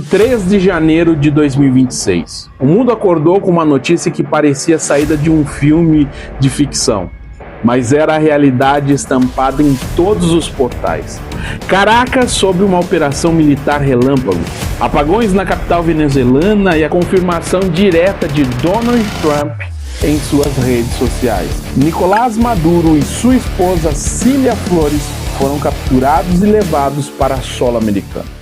3 de janeiro de 2026, o mundo acordou com uma notícia que parecia saída de um filme de ficção, mas era a realidade estampada em todos os portais. Caracas sobre uma operação militar relâmpago, apagões na capital venezuelana e a confirmação direta de Donald Trump em suas redes sociais. Nicolás Maduro e sua esposa Cília Flores foram capturados e levados para solo americano.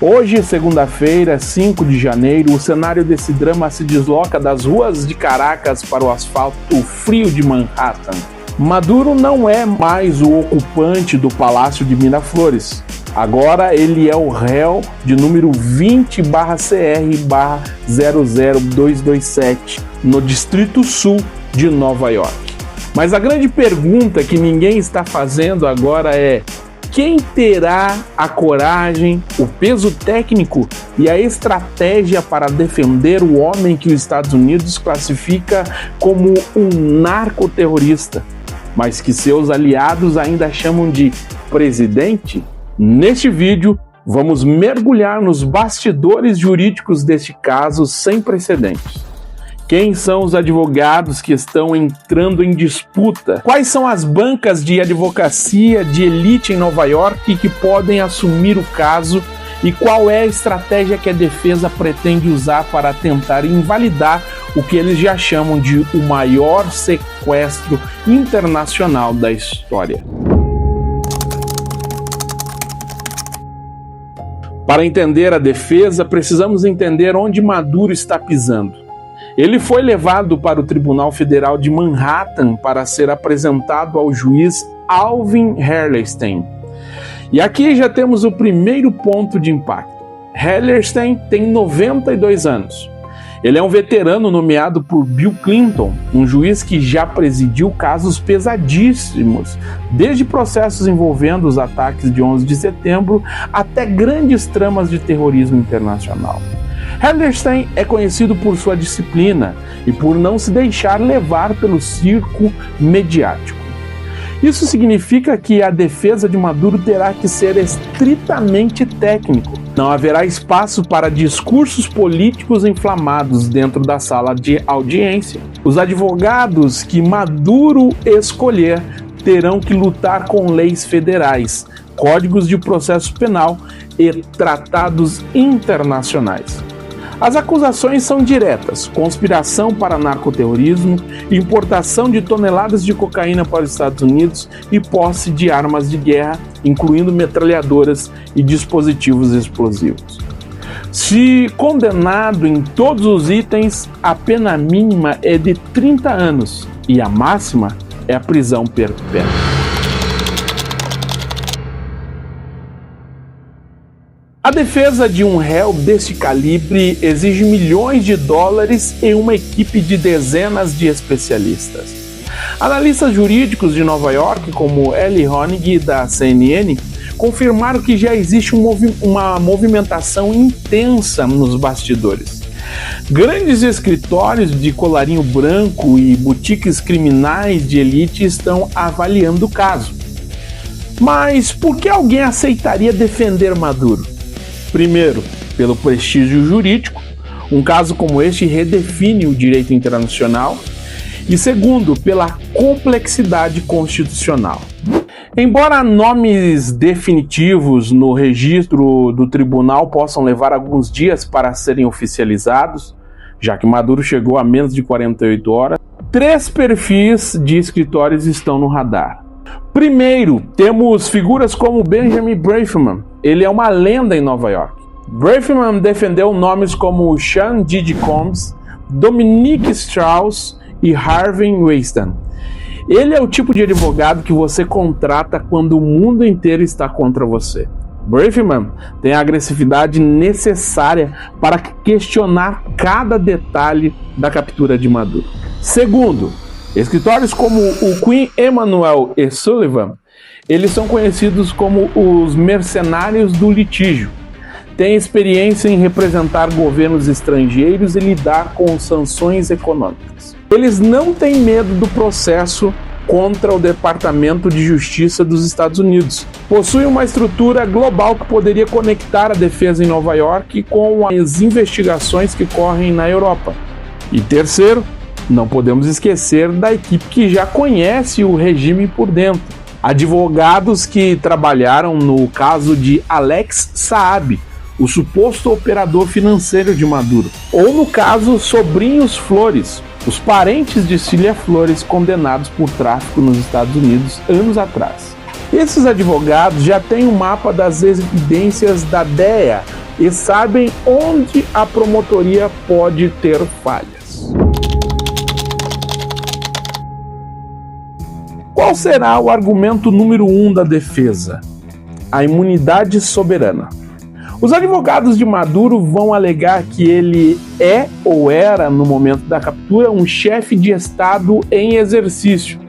Hoje, segunda-feira, 5 de janeiro, o cenário desse drama se desloca das ruas de Caracas para o asfalto frio de Manhattan. Maduro não é mais o ocupante do Palácio de Miraflores. Agora ele é o réu de número 20/CR/00227 no Distrito Sul de Nova York. Mas a grande pergunta que ninguém está fazendo agora é: quem terá a coragem, o peso técnico e a estratégia para defender o homem que os Estados Unidos classifica como um narcoterrorista, mas que seus aliados ainda chamam de presidente? Neste vídeo, vamos mergulhar nos bastidores jurídicos deste caso sem precedentes. Quem são os advogados que estão entrando em disputa? Quais são as bancas de advocacia de elite em Nova York que podem assumir o caso? E qual é a estratégia que a defesa pretende usar para tentar invalidar o que eles já chamam de o maior sequestro internacional da história? Para entender a defesa, precisamos entender onde Maduro está pisando. Ele foi levado para o Tribunal Federal de Manhattan para ser apresentado ao juiz Alvin Hellerstein. E aqui já temos o primeiro ponto de impacto. Hellerstein tem 92 anos. Ele é um veterano nomeado por Bill Clinton, um juiz que já presidiu casos pesadíssimos, desde processos envolvendo os ataques de 11 de setembro até grandes tramas de terrorismo internacional. Hellerstein é conhecido por sua disciplina e por não se deixar levar pelo circo mediático. Isso significa que a defesa de Maduro terá que ser estritamente técnico. Não haverá espaço para discursos políticos inflamados dentro da sala de audiência. Os advogados que Maduro escolher terão que lutar com leis federais, códigos de processo penal e tratados internacionais. As acusações são diretas: conspiração para narcoterrorismo, importação de toneladas de cocaína para os Estados Unidos e posse de armas de guerra, incluindo metralhadoras e dispositivos explosivos. Se condenado em todos os itens, a pena mínima é de 30 anos e a máxima é a prisão perpétua. A defesa de um réu deste calibre exige milhões de dólares e uma equipe de dezenas de especialistas. Analistas jurídicos de Nova York, como Eli Honig, da CNN, confirmaram que já existe uma movimentação intensa nos bastidores. Grandes escritórios de colarinho branco e boutiques criminais de elite estão avaliando o caso. Mas por que alguém aceitaria defender Maduro? Primeiro, pelo prestígio jurídico. Um caso como este redefine o direito internacional. E segundo, pela complexidade constitucional. Embora nomes definitivos no registro do tribunal possam levar alguns dias para serem oficializados, já que Maduro chegou a menos de 48 horas, 3 perfis de escritórios estão no radar. Primeiro, temos figuras como Benjamin Brafman. Ele é uma lenda em Nova York. Brafman defendeu nomes como Sean Diddy Combs, Dominique Strauss e Harvey Weinstein. Ele é o tipo de advogado que você contrata quando o mundo inteiro está contra você. Brafman tem a agressividade necessária para questionar cada detalhe da captura de Maduro. Segundo, escritórios como o Queen Emanuel e Sullivan, eles são conhecidos como os mercenários do litígio. Têm experiência em representar governos estrangeiros e lidar com sanções econômicas. Eles não têm medo do processo contra o Departamento de Justiça dos Estados Unidos. Possui uma estrutura global que poderia conectar a defesa em Nova York com as investigações que correm na Europa. E terceiro, não podemos esquecer da equipe que já conhece o regime por dentro. Advogados que trabalharam no caso de Alex Saab, o suposto operador financeiro de Maduro, ou no caso Sobrinhos Flores, os parentes de Cília Flores condenados por tráfico nos Estados Unidos anos atrás. Esses advogados já têm um mapa das evidências da DEA e sabem onde a promotoria pode ter falhas. Qual será o argumento número 1 da defesa? A imunidade soberana. Os advogados de Maduro vão alegar que ele é ou era, no momento da captura, um chefe de Estado em exercício.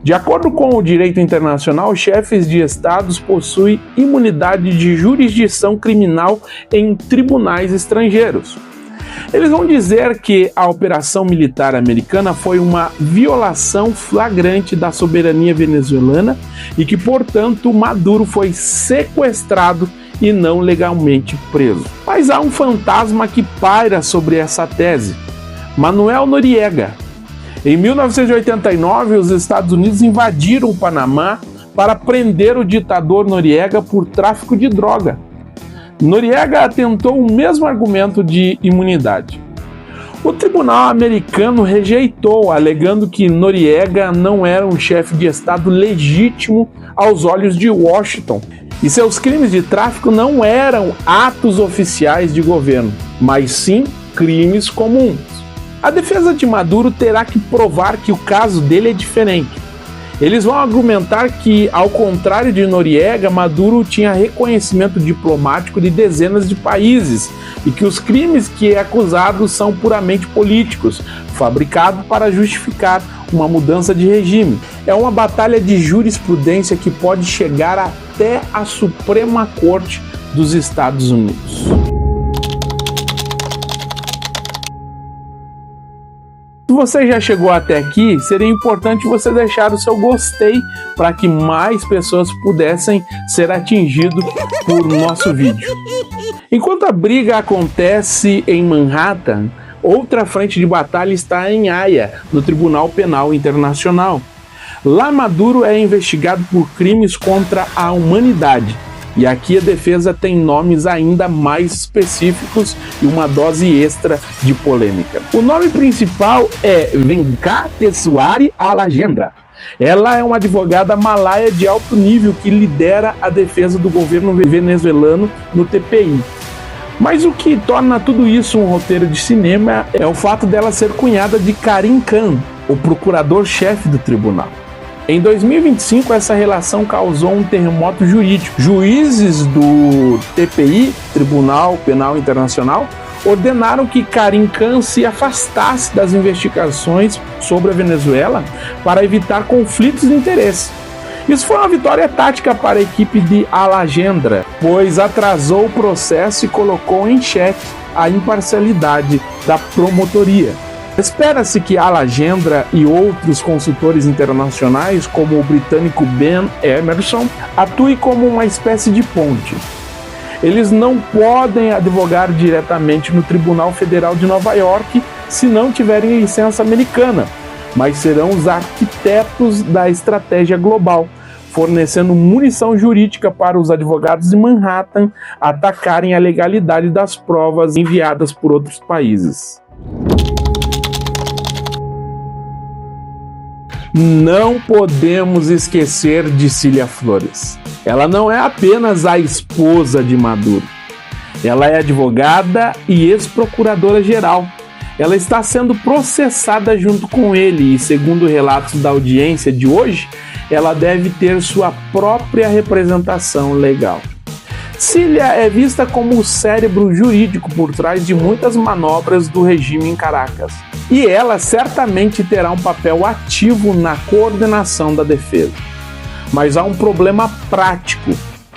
De acordo com o direito internacional, chefes de estados possuem imunidade de jurisdição criminal em tribunais estrangeiros. Eles vão dizer que a operação militar americana foi uma violação flagrante da soberania venezuelana e que, portanto, Maduro foi sequestrado e não legalmente preso. Mas há um fantasma que paira sobre essa tese: Manuel Noriega. Em 1989, os Estados Unidos invadiram o Panamá para prender o ditador Noriega por tráfico de droga. Noriega tentou o mesmo argumento de imunidade. O tribunal americano rejeitou, alegando que Noriega não era um chefe de Estado legítimo aos olhos de Washington e seus crimes de tráfico não eram atos oficiais de governo, mas sim crimes comuns. A defesa de Maduro terá que provar que o caso dele é diferente. Eles vão argumentar que, ao contrário de Noriega, Maduro tinha reconhecimento diplomático de dezenas de países e que os crimes que é acusado são puramente políticos, fabricados para justificar uma mudança de regime. É uma batalha de jurisprudência que pode chegar até a Suprema Corte dos Estados Unidos. Se você já chegou até aqui, seria importante você deixar o seu gostei para que mais pessoas pudessem ser atingidas por nosso vídeo. Enquanto a briga acontece em Manhattan, outra frente de batalha está em Haia, no Tribunal Penal Internacional. Lá Maduro é investigado por crimes contra a humanidade. E aqui a defesa tem nomes ainda mais específicos e uma dose extra de polêmica. O nome principal é Venkateswari Alagendra. Ela é uma advogada malaia de alto nível que lidera a defesa do governo venezuelano no TPI. Mas o que torna tudo isso um roteiro de cinema é o fato dela ser cunhada de Karim Khan, o procurador-chefe do tribunal. Em 2025, essa relação causou um terremoto jurídico. Juízes do TPI, Tribunal Penal Internacional, ordenaram que Karim Khan se afastasse das investigações sobre a Venezuela para evitar conflitos de interesse. Isso foi uma vitória tática para a equipe de Alagendra, pois atrasou o processo e colocou em xeque a imparcialidade da promotoria. Espera-se que Alagendra e outros consultores internacionais, como o britânico Ben Emerson, atuem como uma espécie de ponte. Eles não podem advogar diretamente no Tribunal Federal de Nova York se não tiverem licença americana, mas serão os arquitetos da estratégia global, fornecendo munição jurídica para os advogados de Manhattan atacarem a legalidade das provas enviadas por outros países. Não podemos esquecer de Cília Flores. Ela não é apenas a esposa de Maduro. Ela é advogada e ex-procuradora-geral. Ela está sendo processada junto com ele e, segundo relatos da audiência de hoje, ela deve ter sua própria representação legal. Cília é vista como o cérebro jurídico por trás de muitas manobras do regime em Caracas. E ela certamente terá um papel ativo na coordenação da defesa. Mas há um problema prático.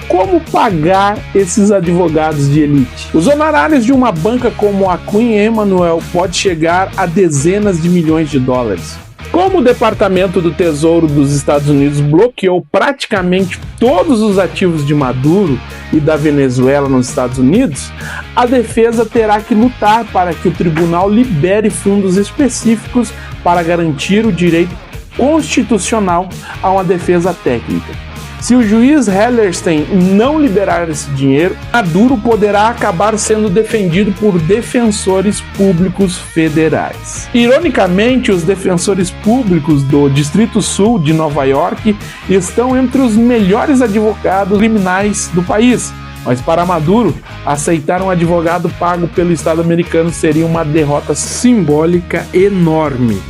Como pagar esses advogados de elite? Os honorários de uma banca como a Queen Emanuel pode chegar a dezenas de milhões de dólares. Como o Departamento do Tesouro dos Estados Unidos bloqueou praticamente todos os ativos de Maduro e da Venezuela nos Estados Unidos, a defesa terá que lutar para que o tribunal libere fundos específicos para garantir o direito constitucional a uma defesa técnica. Se o juiz Hellerstein não liberar esse dinheiro, Maduro poderá acabar sendo defendido por defensores públicos federais. Ironicamente, os defensores públicos do Distrito Sul de Nova York estão entre os melhores advogados criminais do país. Mas para Maduro, aceitar um advogado pago pelo Estado americano seria uma derrota simbólica enorme.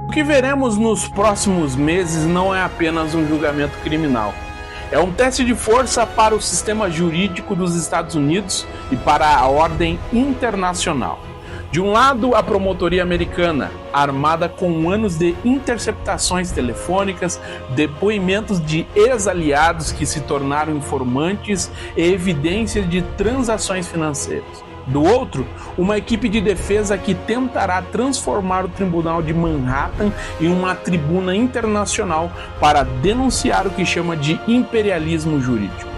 O que veremos nos próximos meses não é apenas um julgamento criminal. É um teste de força para o sistema jurídico dos Estados Unidos e para a ordem internacional. De um lado, a promotoria americana, armada com anos de interceptações telefônicas, depoimentos de ex-aliados que se tornaram informantes e evidências de transações financeiras. Do outro, uma equipe de defesa que tentará transformar o Tribunal de Manhattan em uma tribuna internacional para denunciar o que chama de imperialismo jurídico.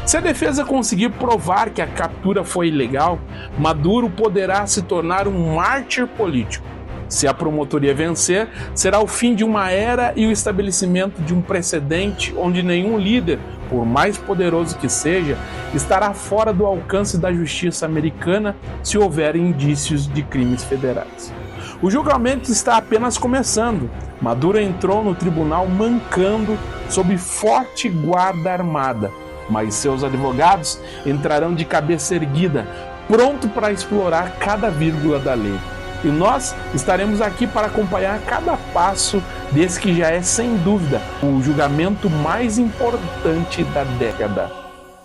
Se a defesa conseguir provar que a captura foi ilegal, Maduro poderá se tornar um mártir político. Se a promotoria vencer, será o fim de uma era e o estabelecimento de um precedente onde nenhum líder, por mais poderoso que seja, estará fora do alcance da justiça americana se houver indícios de crimes federais. O julgamento está apenas começando. Maduro entrou no tribunal mancando sob forte guarda armada, mas seus advogados entrarão de cabeça erguida, pronto para explorar cada vírgula da lei. E nós estaremos aqui para acompanhar cada passo desse que já é, sem dúvida, o julgamento mais importante da década.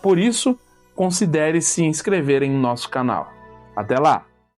Por isso, considere se inscrever em nosso canal. Até lá!